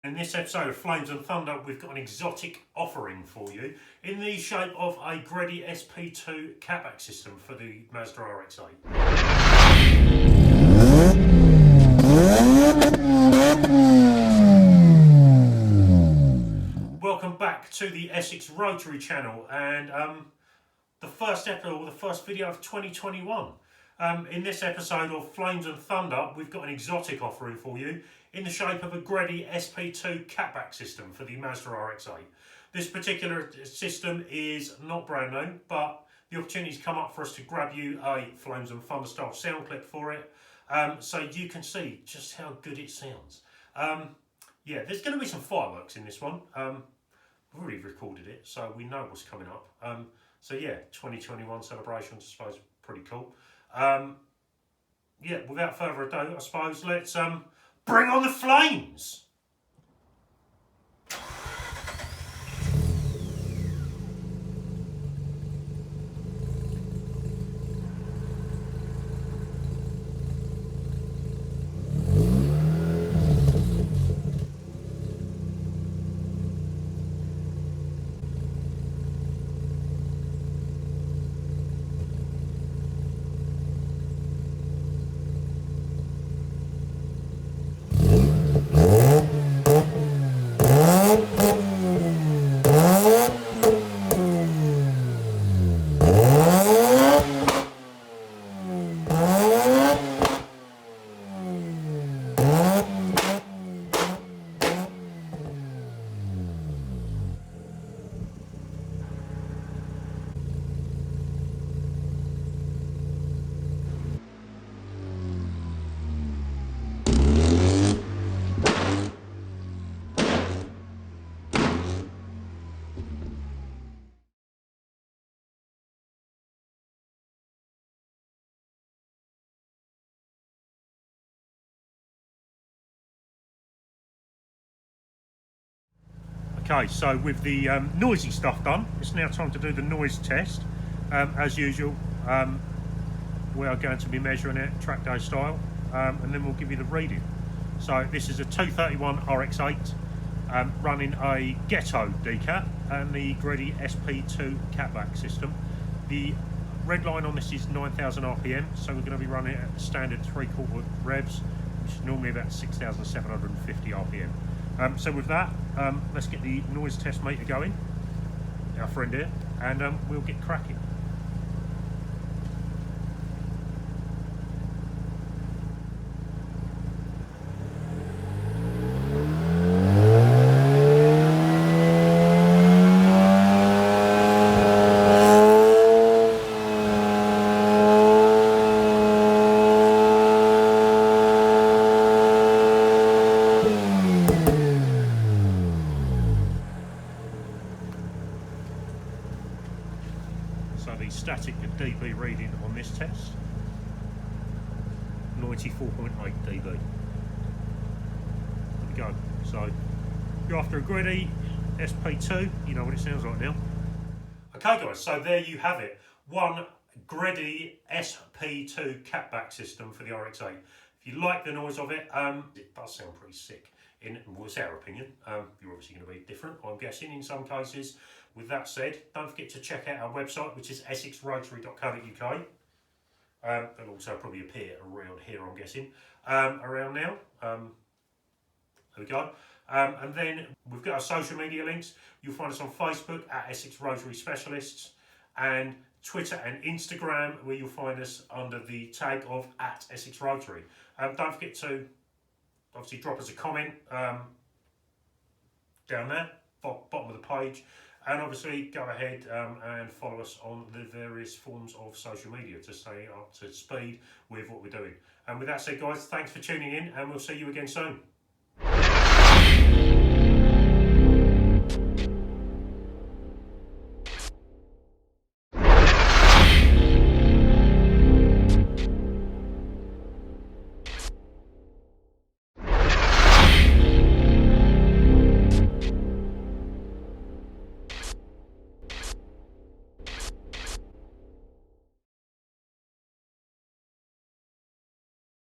In this episode of Flames and Thunder, we've got an exotic offering for you in the shape of a GReddy SP2 Catback system for the Mazda RX-8. Welcome back to the Essex Rotary channel and the first video of 2021. In this episode of Flames and Thunder, we've got an exotic offering for you in the shape of a GReddy SP2 Catback system for the Mazda RX-8. This particular system is not brand new, but the opportunity's come up for us to grab you a Flames and Thunder style sound clip for it, so you can see just how good it sounds. Yeah, there's going to be some fireworks in this one. We've already recorded it, so we know what's coming up. So yeah, 2021 celebrations, I suppose, pretty cool. Yeah, without further ado, I suppose let's bring on the flames. Okay, so with the noisy stuff done, it's now time to do the noise test. As usual, we are going to be measuring it track day style, and then we'll give you the reading. So this is a 231 RX-8 running a Ghetto Decat and the GReddy SP2 Catback system. The red line on this is 9,000 RPM, so we're going to be running it at the standard 3/4 revs, which is normally about 6,750 RPM. So with that, let's get the noise test meter going, our friend here, and we'll get cracking. So the static dB reading on this test, 94.8 dB. There we go. So if you're after a GReddy SP2, you know what it sounds like now. Okay guys, so there you have it. One GReddy SP2 Catback system for the RX-8. If you like the noise of it, it does sound pretty sick. Well, it's our opinion. You're obviously going to be different, I'm guessing, in some cases. With that said, don't forget to check out our website, which is essexrotary.co.uk. It'll also probably appear around here, I'm guessing, around now. There we go. And then we've got our social media links. You'll find us on Facebook at Essex Rotary Specialists, and Twitter and Instagram, where you'll find us under the tag of at Essex Rotary. Don't forget to obviously drop us a comment down there, bottom of the page, and obviously go ahead and follow us on the various forms of social media to stay up to speed with what we're doing. And with that said guys, thanks for tuning in, and we'll see you again soon.